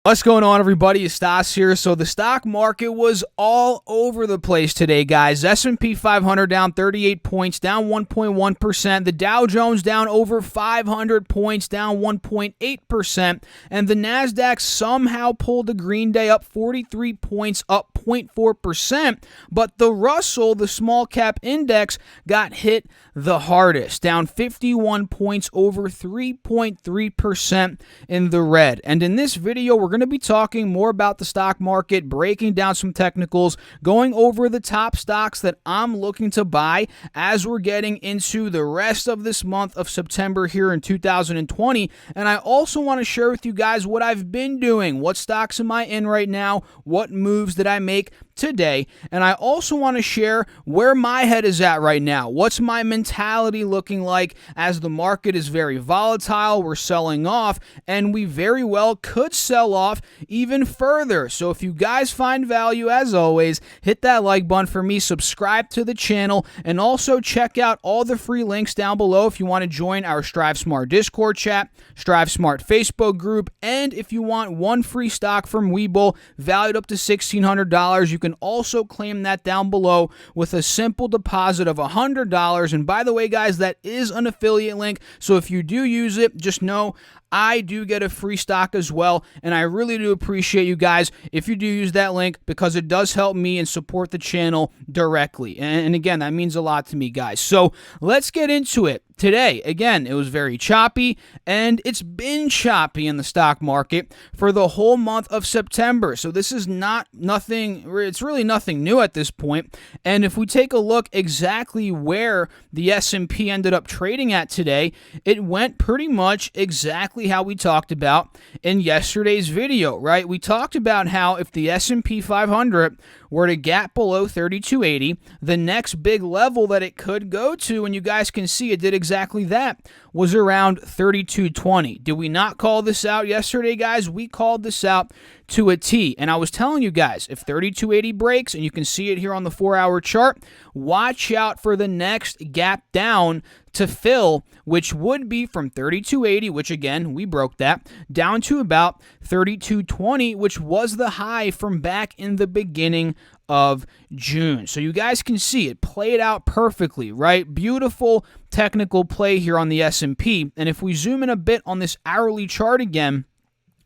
What's going on, everybody? It's Stas here. So the stock market was all over the place today, guys. S&P 500 down 38 points, down 1.1%. The Dow Jones down over 500 points, down 1.8%. And the Nasdaq somehow pulled a green day up 43 points, up 0.4%. But the Russell, the small cap index, got hit the hardest, down 51 points, over 3.3% in the red. And in this video, we're going to be talking more about the stock market, breaking down some technicals, going over the top stocks that I'm looking to buy as we're getting into the rest of this month of September here in 2020. And I also want to share with you guys what I've been doing. What stocks am I in right now? What moves did I make today? And I also want to share where my head is at right now. What's my mentality looking like as the market is very volatile, we're selling off, and we very well could sell off even further. So if you guys find value, as always, hit that like button for me, subscribe to the channel, and also check out all the free links down below if you want to join our Strive Smart Discord chat, Strive Smart Facebook group, and if you want one free stock from Webull valued up to $1,600, you can also claim that down below with a simple deposit of $100. And by the way, guys, that is an affiliate link, so if you do use it, just know I do get a free stock as well, and I really do appreciate you guys if you do use that link, because it does help me and support the channel directly. And again, that means a lot to me, guys. So let's get into it. Today, again, it was very choppy, and it's been choppy in the stock market for the whole month of September. So this is it's really nothing new at this point. And if we take a look exactly where the S&P ended up trading at today, it went pretty much exactly how we talked about in yesterday's video, right? We talked about how if the S&P 500 were to gap below 3280, the next big level that it could go to, and you guys can see it did exactly that, was around 3220. Did we not call this out yesterday, guys? We called this out to a T. And I was telling you guys, if 3280 breaks, and you can see it here on the 4-hour chart, watch out for the next gap down to fill, which would be from 3280, which again, we broke that, down to about 3220, which was the high from back in the beginning of June. So you guys can see it played out perfectly, right? Beautiful technical play here on the S&P. And if we zoom in a bit on this hourly chart again,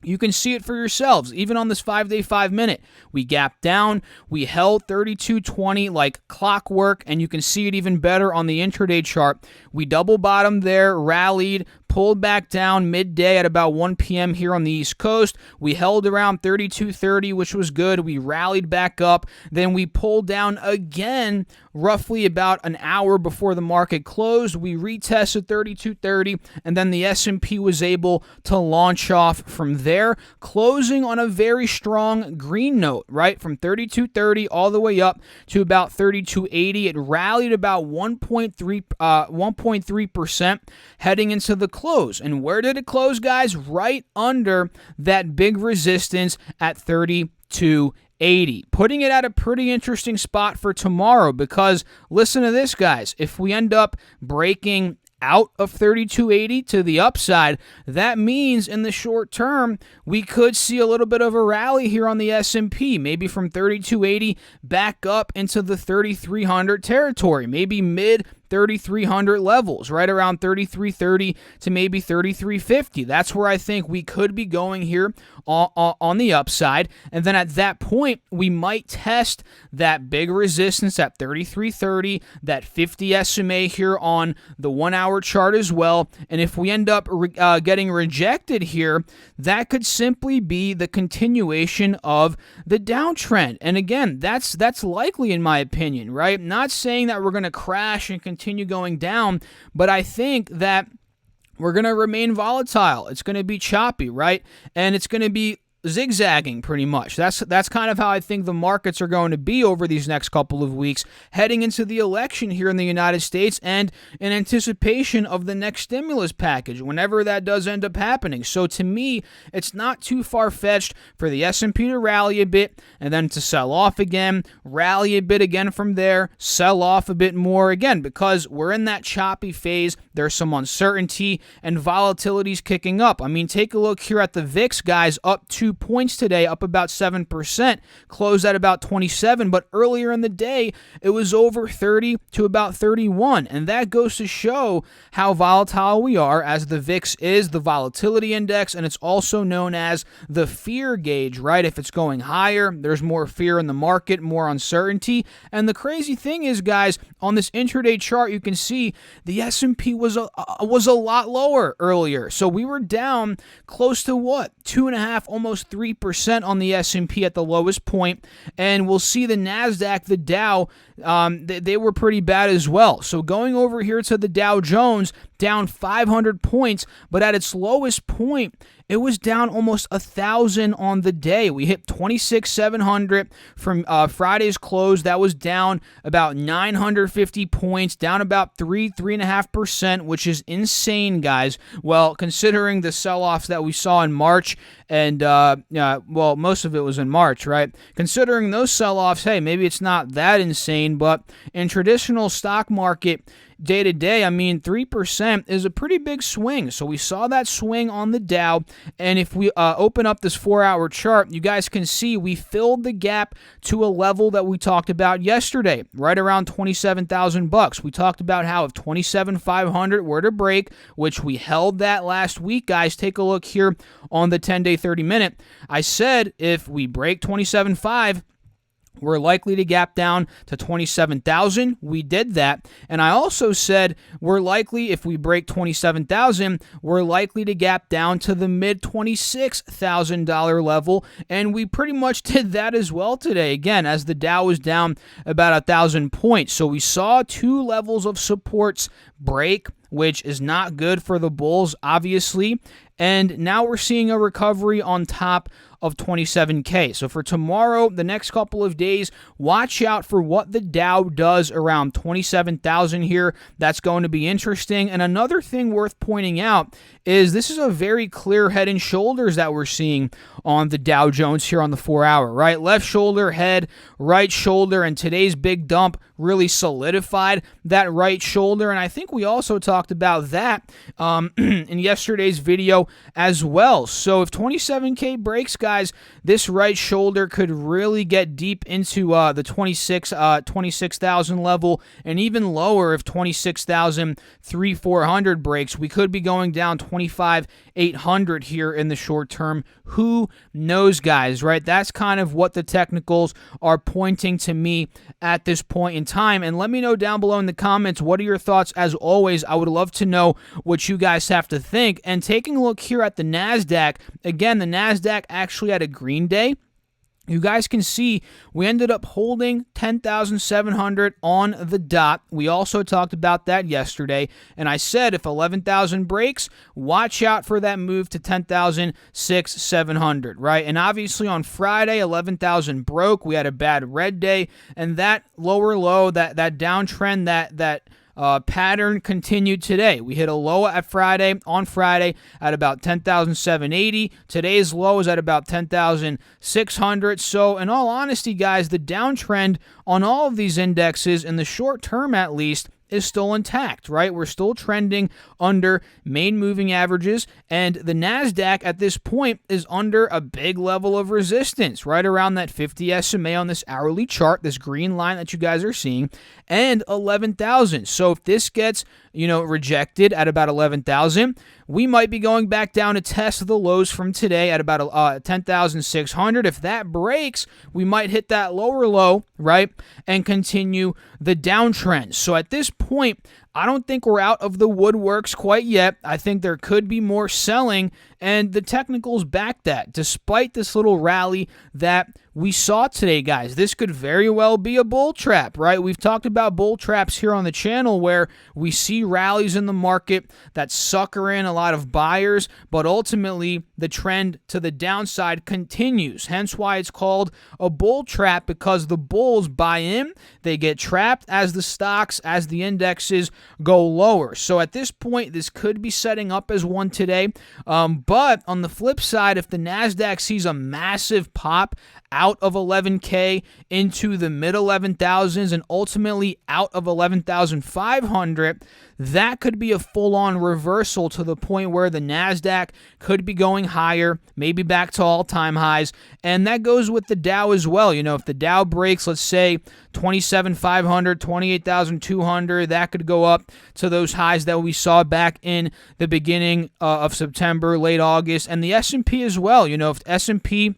you can see it for yourselves. Even on this 5-day, 5-minute, we gapped down, we held 3220 like clockwork, and you can see it even better on the intraday chart. We double bottomed there, rallied, pulled back down midday at about 1 p.m. here on the East Coast. We held around 3230, which was good. We rallied back up. Then we pulled down again roughly about an hour before the market closed. We retested 3230, and then the S&P was able to launch off from there, closing on a very strong green note, right? From 3230 all the way up to about 3280. It rallied about 1.3% heading into the close. And where did it close, guys? Right under that big resistance at 3280, putting it at a pretty interesting spot for tomorrow, because listen to this, guys, if we end up breaking out of 3280 to the upside, that means in the short term we could see a little bit of a rally here on the S&P, maybe from 3280 back up into the 3300 territory, maybe mid 3,300 levels, right around 3,330 to maybe 3,350. That's where I think we could be going here on the upside. And then at that point, we might test that big resistance at 3,330, that 50 SMA here on the 1-hour chart as well. And if we end up getting rejected here, that could simply be the continuation of the downtrend. And again, that's likely in my opinion, right? Not saying that we're going to crash and continue going down, but I think that we're going to remain volatile. It's going to be choppy, right? And it's going to be zigzagging pretty much. That's kind of how I think the markets are going to be over these next couple of weeks, heading into the election here in the United States and in anticipation of the next stimulus package, whenever that does end up happening. So to me, it's not too far-fetched for the S&P to rally a bit and then to sell off again, rally a bit again from there, sell off a bit more again, because we're in that choppy phase. There's some uncertainty and volatility's kicking up. I mean, take a look here at the VIX, guys, up 2 22 points today, up about 7%, closed at about 27, but earlier in the day, it was over 30 to about 31, and that goes to show how volatile we are, as the VIX is the volatility index, and it's also known as the fear gauge, right? If it's going higher, there's more fear in the market, more uncertainty, and the crazy thing is, guys, on this intraday chart, you can see the S&P was a lot lower earlier, so we were down close to 2.5%, almost 3% on the S&P at the lowest point, and we'll see the Nasdaq, the Dow, they were pretty bad as well. So going over here to the Dow Jones, down 500 points, but at its lowest point, it was down almost 1,000 on the day. We hit 26,700 from Friday's close. That was down about 950 points, down about 3.5%, which is insane, guys. Well, considering the sell-offs that we saw in March, and well, most of it was in March, right? Considering those sell-offs, hey, maybe it's not that insane, but in traditional stock market, day to day, 3% is a pretty big swing. So we saw that swing on the Dow, and if we open up this 4-hour chart, you guys can see we filled the gap to a level that we talked about yesterday, right around $27,000. We talked about how if 27,500 were to break, which we held that last week, guys, take a look here on the 10-day, 30-minute. I said if we break 27,500, we're likely to gap down to 27,000. We did that. And I also said we're likely, if we break 27,000, we're likely to gap down to the mid $26,000 level. And we pretty much did that as well today. Again, as the Dow was down about 1,000 points. So we saw two levels of supports break, which is not good for the bulls, obviously. And now we're seeing a recovery on top of 27K. So for tomorrow, the next couple of days, watch out for what the Dow does around 27,000 here. That's going to be interesting. And another thing worth pointing out is this is a very clear head and shoulders that we're seeing on the Dow Jones here on the 4-hour, right? Left shoulder, head, right shoulder, and today's big dump really solidified that right shoulder. And I think we also talked about that in yesterday's video as well. So if 27K breaks, guys, this right shoulder could really get deep into the 26,000 level, and even lower if 26,400 breaks. We could be going down 25,800 here in the short term. Who knows, guys, right? That's kind of what the technicals are pointing to me at this point in time. And let me know down below in the comments, what are your thoughts? As always, I would love to know what you guys have to think. And taking a look here at the Nasdaq, again, the Nasdaq actually had a green day. You guys can see we ended up holding 10,700 on the dot. We also talked about that yesterday, and I said if 11,000 breaks, watch out for that move to 10,700, right? And obviously on Friday, 11,000 broke. We had a bad red day, and that lower low, that downtrend, that pattern continued today. We hit a low on Friday at about 10,780. Today's low is at about 10,600. So in all honesty, guys, the downtrend on all of these indexes, in the short term at least, is still intact, right? We're still trending under main moving averages, and the Nasdaq at this point is under a big level of resistance, right around that 50 SMA on this hourly chart, this green line that you guys are seeing, and 11,000. So if this gets, rejected at about 11,000, we might be going back down to test the lows from today at about 10,600. If that breaks, we might hit that lower low, right, and continue the downtrend. So at this point, I don't think we're out of the woodworks quite yet. I think there could be more selling, and the technicals back that. Despite this little rally that we saw today, guys, this could very well be a bull trap, right? We've talked about bull traps here on the channel where we see rallies in the market that sucker in a lot of buyers, but ultimately the trend to the downside continues. Hence why it's called a bull trap, because the bulls buy in, they get trapped as the stocks, as the indexes go lower. So at this point, this could be setting up as one today. But on the flip side, if the Nasdaq sees a massive pop out of 11K into the mid 11,000s and ultimately out of 11,500, that could be a full-on reversal to the point where the Nasdaq could be going higher, maybe back to all-time highs, and that goes with the Dow as well. If the Dow breaks, let's say 27,500, 28,200, that could go up to those highs that we saw back in the beginning of September, late August, and the S&P as well. If the S&P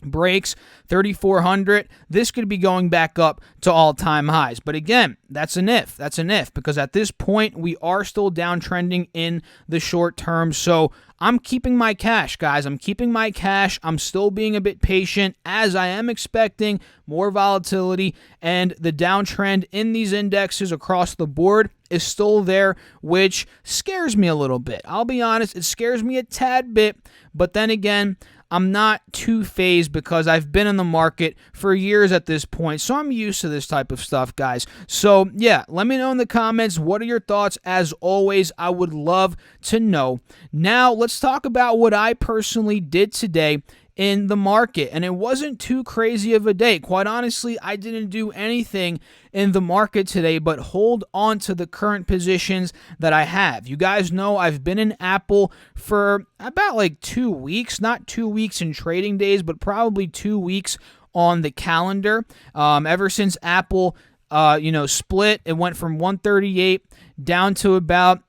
breaks 3,400, this could be going back up to all-time highs. But again, that's an if. That's an if, because at this point, we are still downtrending in the short term. So I'm keeping my cash, guys. I'm keeping my cash. I'm still being a bit patient, as I am expecting more volatility, and the downtrend in these indexes across the board is still there, which scares me a little bit. I'll be honest, it scares me a tad bit, but then again, I'm not too phased because I've been in the market for years at this point, so I'm used to this type of stuff, guys. So, yeah, let me know in the comments, what are your thoughts? As always, I would love to know. Now, let's talk about what I personally did today in the market, and it wasn't too crazy of a day. Quite honestly, I didn't do anything in the market today but hold on to the current positions that I have. You guys know I've been in Apple for about 2 weeks, not 2 weeks in trading days, but probably 2 weeks on the calendar. Ever since Apple split, it went from 138 down to about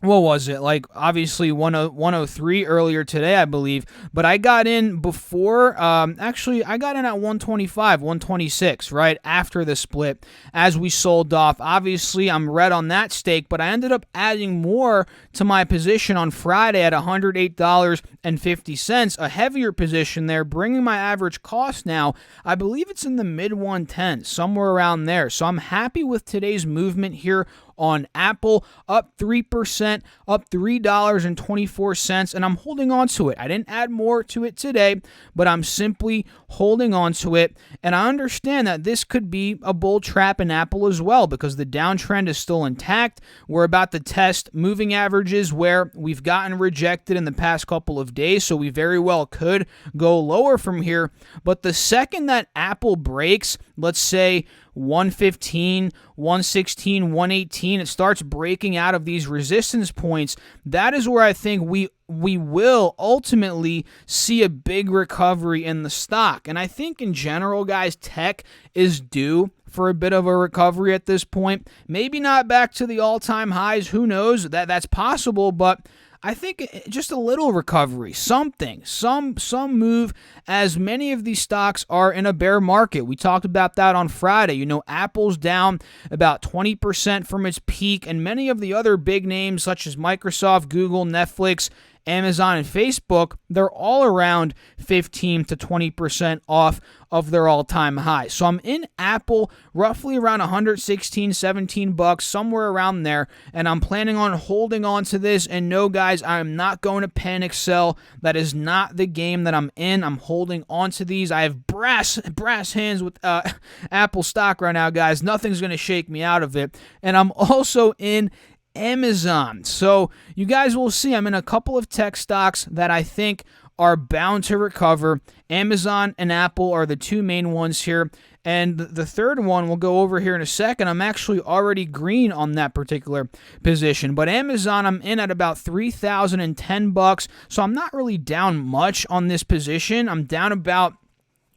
what was it? Obviously 103 earlier today, I believe. But I got in before, actually, I got in at 125, 126, right after the split as we sold off. Obviously, I'm red on that stake, but I ended up adding more to my position on Friday at $108.50, a heavier position there, bringing my average cost now, I believe it's in the mid-110s, somewhere around there. So I'm happy with today's movement here on Apple, up 3%, up $3.24, and I'm holding on to it. I didn't add more to it today, but I'm simply holding on to it, and I understand that this could be a bull trap in Apple as well, because the downtrend is still intact. We're about to test moving averages where we've gotten rejected in the past couple of days, so we very well could go lower from here, but the second that Apple breaks, let's say 115, 116, 118, it starts breaking out of these resistance points, that is where I think we will ultimately see a big recovery in the stock. And I think in general, guys, tech is due for a bit of a recovery at this point. Maybe not back to the all-time highs, who knows, that's possible, but I think just a little recovery, something, some move, as many of these stocks are in a bear market. We talked about that on Friday. Apple's down about 20% from its peak, and many of the other big names such as Microsoft, Google, Netflix, Amazon, and Facebook, they're all around 15 to 20% off of their all-time high. So I'm in Apple roughly around 116, 17 bucks, somewhere around there, and I'm planning on holding on to this. And no, guys, I am not going to panic sell. That is not the game that I'm in. I'm holding on to these. I have brass hands with Apple stock right now, guys. Nothing's going to shake me out of it. And I'm also in Amazon. So you guys will see I'm in a couple of tech stocks that I think are bound to recover. Amazon and Apple are the two main ones here. And the third one we'll go over here in a second. I'm actually already green on that particular position. But Amazon, I'm in at about 3,010 bucks. So I'm not really down much on this position. I'm down about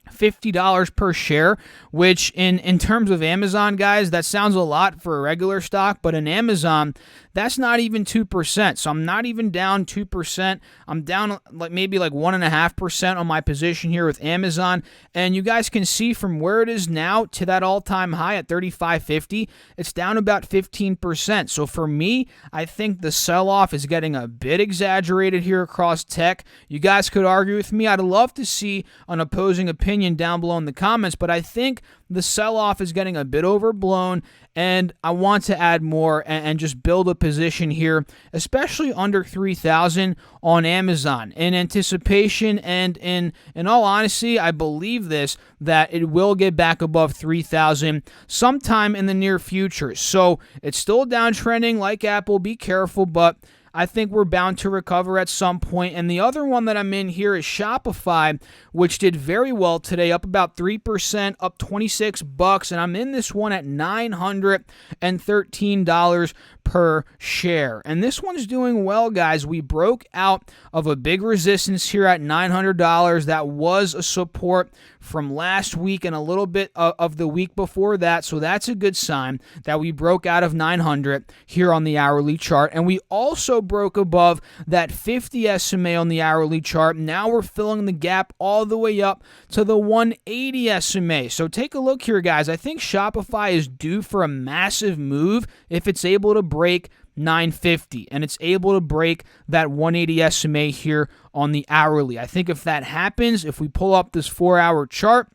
$50 per share, which in terms of Amazon, guys, that sounds a lot for a regular stock, but in Amazon, that's not even 2%. So I'm not even down 2%. I'm down maybe 1.5% on my position here with Amazon. And you guys can see from where it is now to that all-time high at $35.50, it's down about 15%. So for me, I think the sell-off is getting a bit exaggerated here across tech. You guys could argue with me. I'd love to see an opposing opinion down below in the comments, but I think the sell-off is getting a bit overblown, and I want to add more and just build a position here, especially under 3,000 on Amazon, in anticipation and in all honesty, I believe that it will get back above 3,000 sometime in the near future. So it's still downtrending like Apple. Be careful, but I think we're bound to recover at some point. And the other one that I'm in here is Shopify, which did very well today, up about 3%, up $26, and I'm in this one at $913 per share. And this one's doing well, guys. We broke out of a big resistance here at $900. That was a support from last week and a little bit of the week before that. So that's a good sign that we broke out of 900 here on the hourly chart. And we also broke above that 50 SMA on the hourly chart. Now we're filling the gap all the way up to the 180 SMA. So take a look here, guys. I think Shopify is due for a massive move if it's able to break 950 and it's able to break that 180 SMA here on the hourly. I think if that happens, if we pull up this 4-hour chart,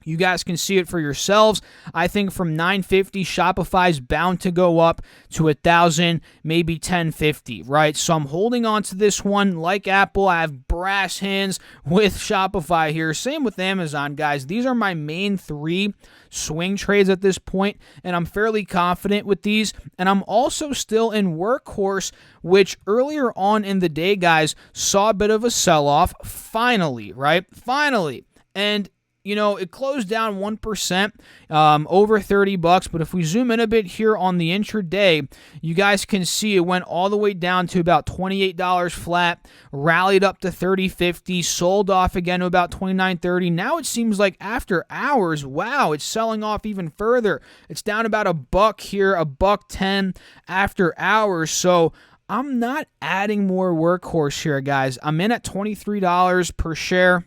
you guys can see it for yourselves. I think from 950, Shopify's bound to go up to 1,000, maybe 1,050, right? So I'm holding on to this one like Apple. I have brass hands with Shopify here. Same with Amazon, guys. These are my main 3 swing trades at this point, and I'm fairly confident with these. And I'm also still in Workhorse, which earlier on in the day, guys, saw a bit of a sell-off. Finally, right? Finally. And it closed down 1%, over $30. But if we zoom in a bit here on the intraday, you guys can see it went all the way down to about $28 flat, rallied up to $30.50, sold off again to about $29.30. Now it seems like after hours, wow, it's selling off even further. It's down about $1 here, $1.10 after hours. So I'm not adding more Workhorse here, guys. I'm in at $23 per share.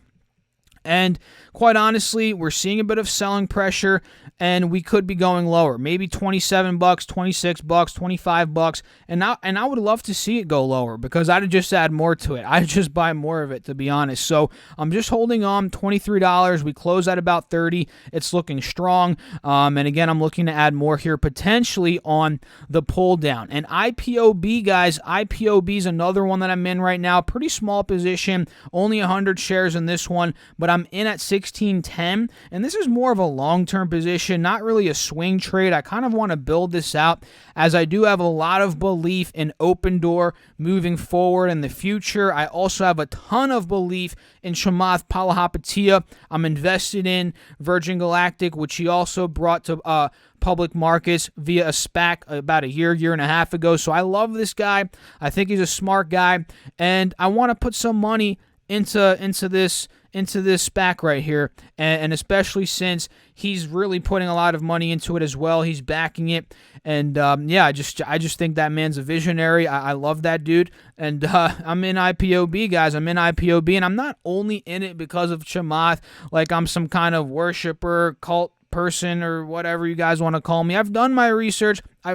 And quite honestly, we're seeing a bit of selling pressure, and we could be going lower, maybe $27, $26, $25, and I would love to see it go lower because I'd just add more to it. I'd just buy more of it, to be honest. So I'm just holding on, $23. We close at about $30. It's looking strong, and again, I'm looking to add more here potentially on the pull down. And IPOB, guys, IPOB is another one that I'm in right now. Pretty small position, only 100 shares in this one, but I'm in at 1610, and this is more of a long-term position, not really a swing trade. I kind of want to build this out as I do have a lot of belief in Opendoor moving forward in the future. I also have a ton of belief in Chamath Palihapitiya. I'm invested in Virgin Galactic, which he also brought to public markets via a SPAC about a year and a half ago. So I love this guy. I think he's a smart guy, and I want to put some money into this SPAC right here, and especially since he's really putting a lot of money into it as well. He's backing it, and I just think that man's a visionary. I love that dude, and I'm in IPOB, guys. I'm in IPOB, and I'm not only in it because of Chamath, like I'm some kind of worshiper, cult person, or whatever you guys want to call me. I've done my research. I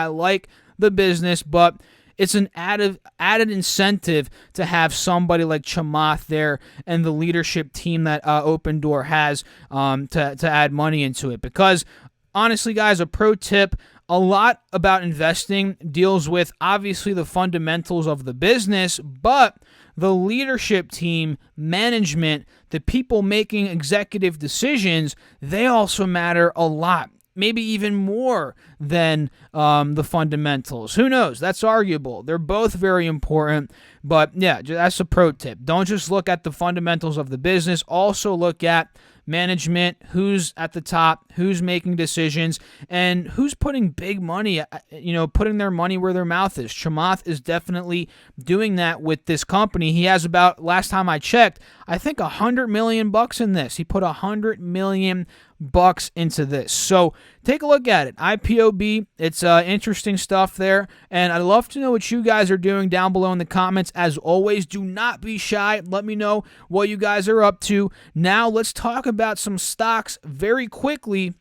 like the business, but it's an added incentive to have somebody like Chamath there and the leadership team that Opendoor has to add money into it. Because honestly, guys, a pro tip, a lot about investing deals with obviously the fundamentals of the business, but the leadership team, management, the people making executive decisions, they also matter a lot. Maybe even more than the fundamentals. Who knows? That's arguable. They're both very important, but yeah, that's a pro tip. Don't just look at the fundamentals of the business. Also look at management, who's at the top, who's making decisions, and who's putting big money, putting their money where their mouth is. Chamath is definitely doing that with this company. He has about, last time I checked, I think $100 million in this. He put $100 million into this. So take a look at it. IPOB, it's interesting stuff there, and I'd love to know what you guys are doing down below in the comments. As always, do not be shy. Let me know what you guys are up to. Now let's talk about some stocks very quickly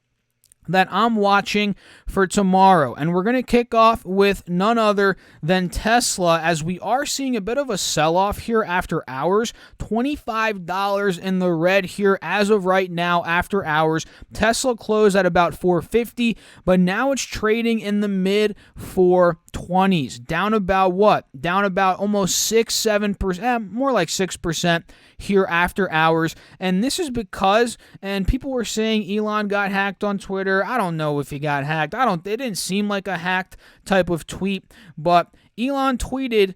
that I'm watching for tomorrow. And we're going to kick off with none other than Tesla, as we are seeing a bit of a sell-off here after hours. $25 in the red here as of right now after hours. Tesla closed at about $4.50, but now it's trading in the mid 420s. Down about what? Down about almost 6-7%, more like 6% here after hours. And this is because, and people were saying Elon got hacked on Twitter. I don't know if he got hacked. It didn't seem like a hacked type of tweet, but Elon tweeted,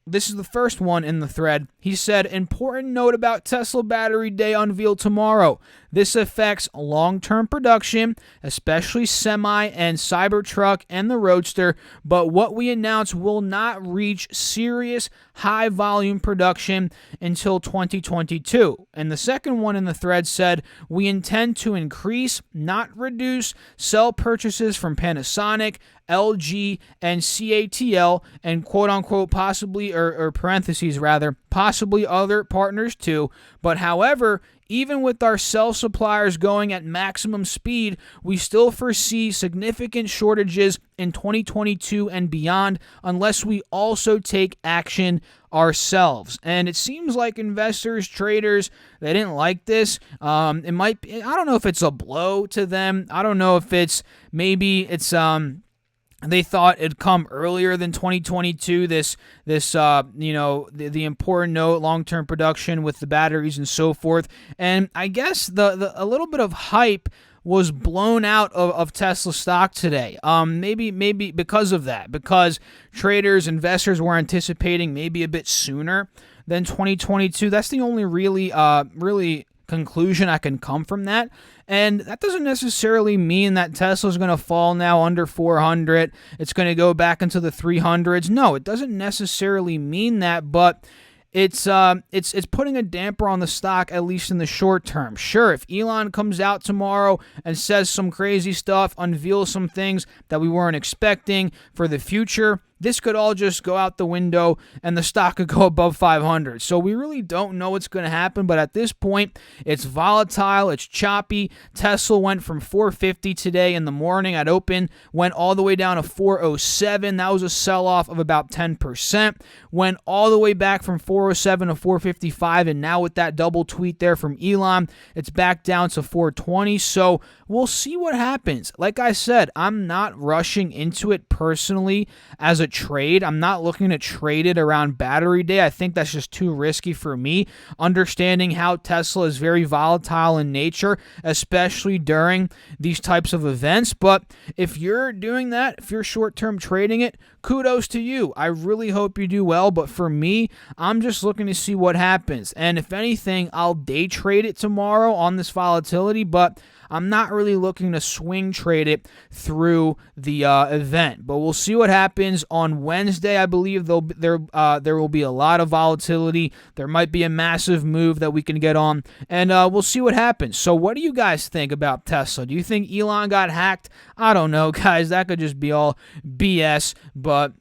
this is the first one in the thread. He said, important note about Tesla Battery Day unveiled tomorrow. This affects long-term production, especially Semi and Cybertruck and the Roadster, but what we announce will not reach serious high-volume production until 2022. And the second one in the thread said, we intend to increase, not reduce, cell purchases from Panasonic, LG, and CATL, and quote-unquote possibly, or parentheses rather, possibly other partners too. But however, even with our cell suppliers going at maximum speed, we still foresee significant shortages in 2022 and beyond unless we also take action ourselves. And it seems like investors, traders, they didn't like this. It might be, I don't know if it's a blow to them. I don't know if they thought it'd come earlier than 2022. The important note, long-term production with the batteries and so forth. And I guess a little bit of hype was blown out of Tesla stock today. Maybe because of that, because traders, investors were anticipating maybe a bit sooner than 2022. That's the only really conclusion I can come from that. And that doesn't necessarily mean that Tesla's going to fall now under 400. It's going to go back into the 300s. No, it doesn't necessarily mean that, but it's putting a damper on the stock, at least in the short term. Sure, if Elon comes out tomorrow and says some crazy stuff, unveils some things that we weren't expecting for the future, this could all just go out the window and the stock could go above 500. So we really don't know what's going to happen, but at this point, it's volatile, it's choppy. Tesla went from 450 today in the morning at open, went all the way down to 407. That was a sell-off of about 10%. Went all the way back from 407 to 455, and now with that double tweet there from Elon, it's back down to 420. So we'll see what happens. Like I said, I'm not rushing into it personally as a trade. I'm not looking to trade it around Battery Day. I think that's just too risky for me, understanding how Tesla is very volatile in nature, especially during these types of events. But if you're doing that, if you're short-term trading it, kudos to you. I really hope you do well, but for me, I'm just looking to see what happens. And if anything, I'll day trade it tomorrow on this volatility, but I'm not really looking to swing trade it through the event. But we'll see what happens on Wednesday. I believe there will be a lot of volatility. There might be a massive move that we can get on, and we'll see what happens. So what do you guys think about Tesla? Do you think Elon got hacked? I don't know, guys. That could just be all BS, but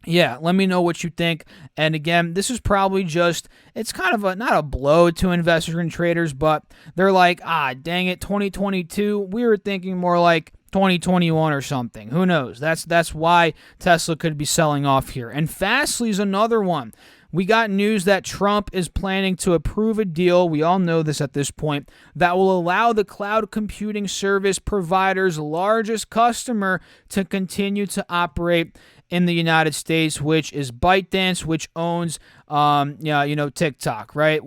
yeah, let me know what you think. And again, this is probably just, it's kind of not a blow to investors and traders, but they're like, dang it, 2022. We were thinking more like 2021 or something. Who knows? That's why Tesla could be selling off here. And Fastly's another one. We got news that Trump is planning to approve a deal, we all know this at this point, that will allow the cloud computing service provider's largest customer to continue to operate in the United States, which is ByteDance, which owns TikTok, right?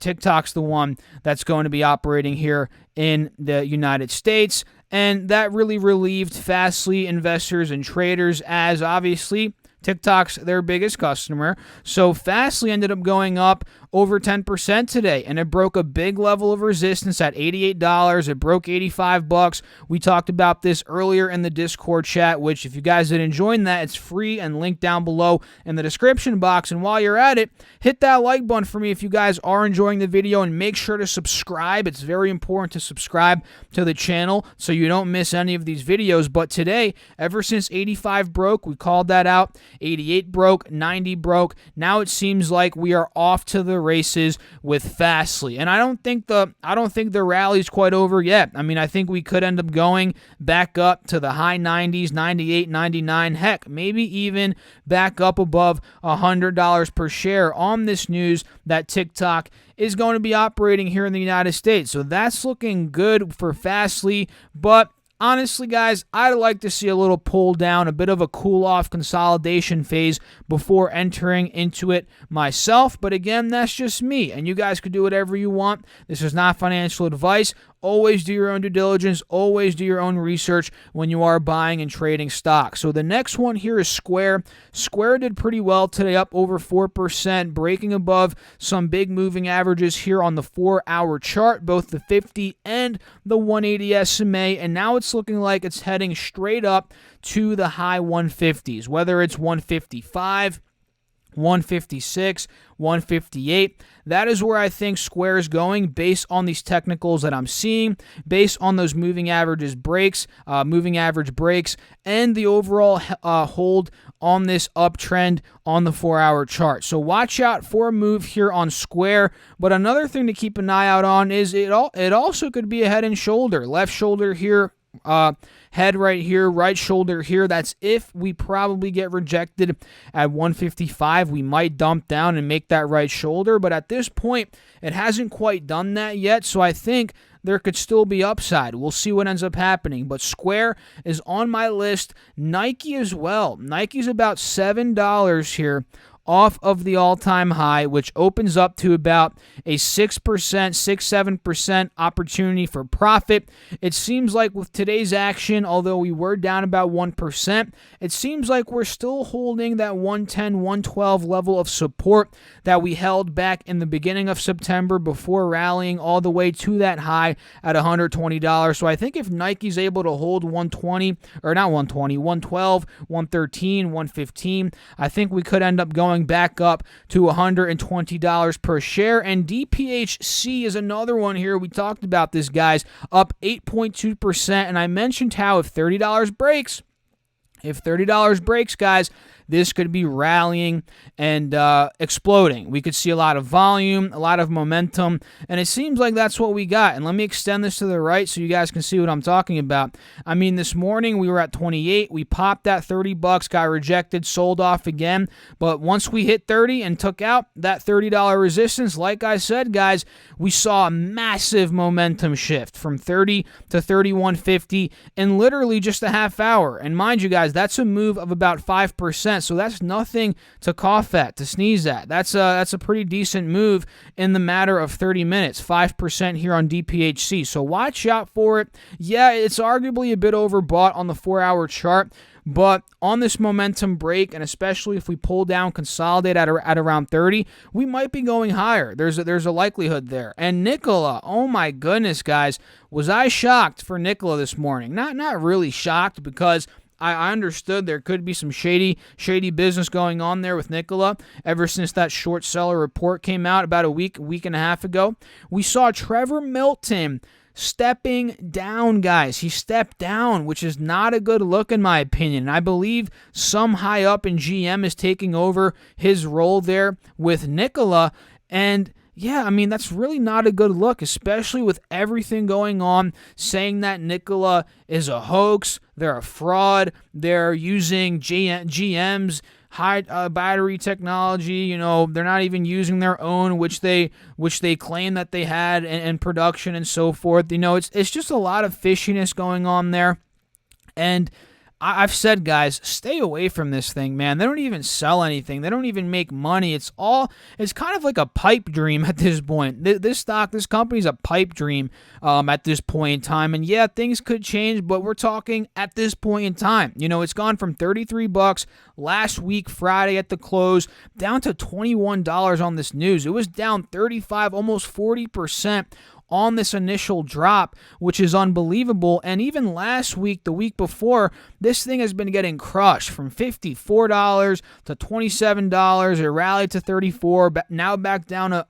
TikTok's the one that's going to be operating here in the United States. And that really relieved Fastly investors and traders, as obviously TikTok's their biggest customer. So Fastly ended up going up over 10% today, and it broke a big level of resistance at $88. It broke $85. We talked about this earlier in the Discord chat, which if you guys didn't join that, it's free and linked down below in the description box. And while you're at it, hit that like button for me if you guys are enjoying the video, and make sure to subscribe. It's very important to subscribe to the channel so you don't miss any of these videos. But today, ever since 85 broke, we called that out. 88 broke, 90 broke. Now it seems like we are off to the races with Fastly, and I don't think the rally's quite over yet. I mean, I think we could end up going back up to the high 90s, 98, 99, heck, maybe even back up above $100 per share on this news that TikTok is going to be operating here in the United States. So that's looking good for Fastly, but honestly, guys, I'd like to see a little pull down, a bit of a cool-off consolidation phase before entering into it myself. But again, that's just me, and you guys could do whatever you want. This is not financial advice. always do your own due diligence, always do your own research when you are buying and trading stocks. So the next one here is Square. Square did pretty well today, up over 4%, breaking above some big moving averages here on the 4-hour chart, both the 50 and the 180 SMA, and now it's looking like it's heading straight up to the high 150s, whether it's 155, 156, 158. That is where I think Square is going based on these technicals that I'm seeing, based on those moving average breaks, and the overall hold on this uptrend on the 4-hour chart. So watch out for a move here on Square. But another thing to keep an eye out on is it also could be a head and shoulder. Left shoulder here, head right here, right shoulder here. That's if we probably get rejected at 155. We might dump down and make that right shoulder, but at this point, it hasn't quite done that yet, so I think there could still be upside. We'll see what ends up happening, but Square is on my list. Nike as well. Nike's about $7 here off of the all-time high, which opens up to about a 6%, 7% opportunity for profit. It seems like with today's action, although we were down about 1%, it seems like we're still holding that 110, 112 level of support that we held back in the beginning of September before rallying all the way to that high at $120. So I think if Nike's able to hold 112, 113, 115, I think we could end up going back up to $120 per share. And DPHC is another one here. We talked about this, guys, up 8.2%. And I mentioned how if $30 breaks, guys, this could be rallying and exploding. We could see a lot of volume, a lot of momentum, and it seems like that's what we got. And let me extend this to the right so you guys can see what I'm talking about. I mean, this morning we were at 28. We popped that $30, got rejected, sold off again. But once we hit 30 and took out that $30 resistance, like I said, guys, we saw a massive momentum shift from 30 to 31.50 in literally just a half hour. And mind you, guys, that's a move of about 5%. So that's nothing to cough at, to sneeze at. That's a pretty decent move in the matter of 30 minutes, 5% here on DPHC. So watch out for it. Yeah, it's arguably a bit overbought on the 4-hour chart, but on this momentum break, and especially if we pull down, consolidate at around 30, we might be going higher. There's a likelihood there. And Nikola, oh my goodness, guys, was I shocked for Nikola this morning? Not really shocked, because I understood there could be some shady business going on there with Nikola ever since that short seller report came out about a week and a half ago. We saw Trevor Milton stepping down, guys. He stepped down, which is not a good look in my opinion. I believe some high up in GM is taking over his role there with Nikola, and yeah, I mean, that's really not a good look, especially with everything going on, saying that Nikola is a hoax, they're a fraud, they're using GM's high battery technology, they're not even using their own, which they claim that they had in production and so forth. It's just a lot of fishiness going on there. And I've said, guys, stay away from this thing, man. They don't even sell anything. They don't even make money. It's kind of like a pipe dream at this point. This company's a pipe dream at this point in time. And yeah, things could change, but we're talking at this point in time. It's gone from $33 last week, Friday at the close, down to $21 on this news. It was down 35, almost 40% on this initial drop, which is unbelievable. And even last week, the week before, this thing has been getting crushed from $54 to $27. It rallied to $34, but now back down to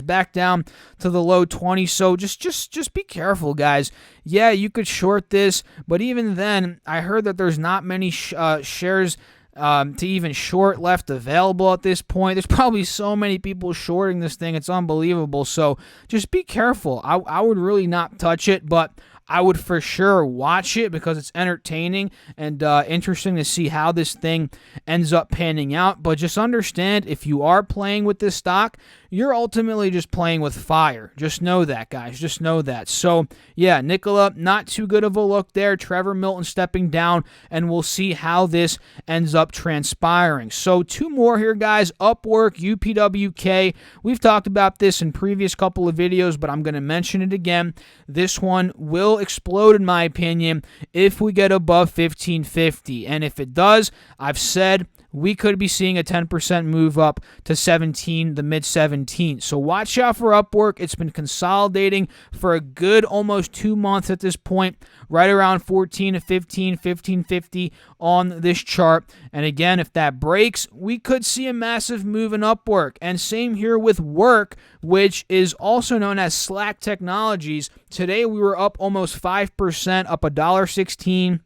back down to the low 20s. So just be careful, guys. Yeah, you could short this, but even then, I heard that there's not many shares to even short left available at this point. There's probably so many people shorting this thing. It's unbelievable. So just be careful. I would really not touch it, but I would for sure watch it because it's entertaining and interesting to see how this thing ends up panning out. But just understand, if you are playing with this stock, you're ultimately just playing with fire. Just know that, guys. Just know that. So, yeah, Nikola, not too good of a look there. Trevor Milton stepping down, and we'll see how this ends up transpiring. So, two more here, guys. Upwork, UPWK. We've talked about this in previous couple of videos, but I'm going to mention it again. This one will explode, in my opinion, if we get above 1550. And if it does, I've said we could be seeing a 10% move up to 17, the mid-17. So watch out for Upwork. It's been consolidating for a good almost 2 months at this point, right around 14 to 15, 1550 on this chart. And again, if that breaks, we could see a massive move in Upwork. And same here with Work, which is also known as Slack Technologies. Today we were up almost 5%, up $1.16.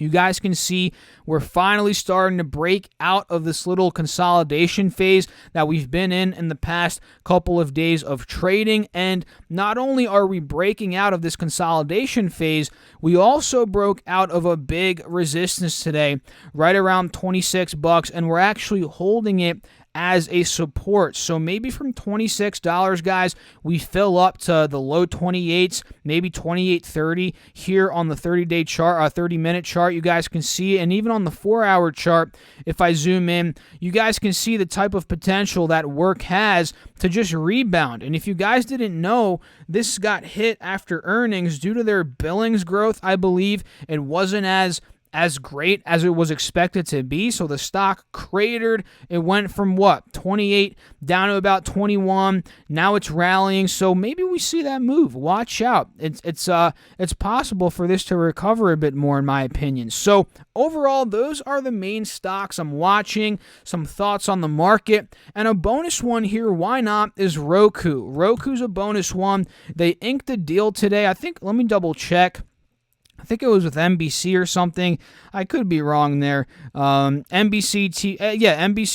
You guys can see we're finally starting to break out of this little consolidation phase that we've been in the past couple of days of trading. And not only are we breaking out of this consolidation phase, we also broke out of a big resistance today, right around $26, and we're actually holding it as a support. So maybe from $26, guys, we fill up to the low 28s, maybe 28.30 here on the 30-day chart, 30-minute chart. You guys can see, and even on the 4-hour chart, if I zoom in, you guys can see the type of potential that Work has to just rebound. And if you guys didn't know, this got hit after earnings due to their billings growth. I believe it wasn't as great as it was expected to be. So the stock cratered. It went from 28 down to about 21. Now it's rallying. So maybe we see that move. Watch out. It's possible for this to recover a bit more, in my opinion. So overall, those are the main stocks I'm watching. Some thoughts on the market. And a bonus one here, why not, is Roku. Roku's a bonus one. They inked a deal today. I think, let me double check. I think it was with NBC or something. I could be wrong there. NBC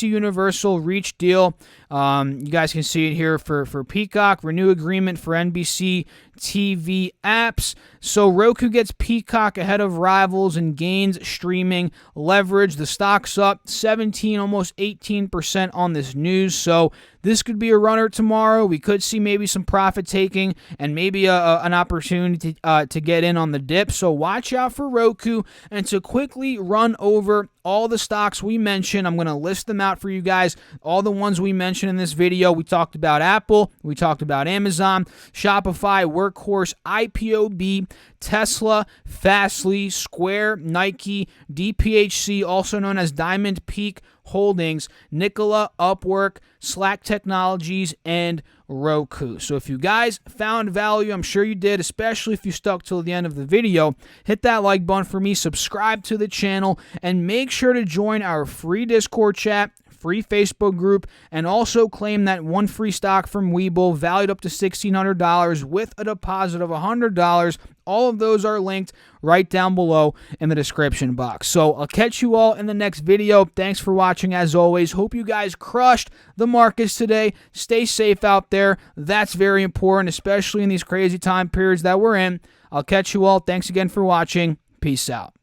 Universal reached deal. You guys can see it here for Peacock. Renew agreement for NBC TV apps. So Roku gets Peacock ahead of rivals and gains streaming leverage. The stock's up 17, almost 18% on this news. So this could be a runner tomorrow. We could see maybe some profit taking and maybe an opportunity to get in on the dip. So watch out for Roku. And to quickly run over all the stocks we mentioned, I'm going to list them out for you guys. All the ones we mentioned in this video. We talked about Apple. We talked about Amazon, Shopify, Workhorse, IPOB, Tesla, Fastly, Square, Nike, DPHC, also known as Diamond Peak Holdings, Nikola, Upwork, Slack Technologies, and Roku. So if you guys found value, I'm sure you did, especially if you stuck till the end of the video, hit that like button for me, subscribe to the channel, and make sure to join our free Discord chat, free Facebook group, and also claim that one free stock from Webull valued up to $1,600 with a deposit of $100. All of those are linked right down below in the description box. So I'll catch you all in the next video. Thanks for watching as always. Hope you guys crushed the markets today. Stay safe out there. That's very important, especially in these crazy time periods that we're in. I'll catch you all. Thanks again for watching. Peace out.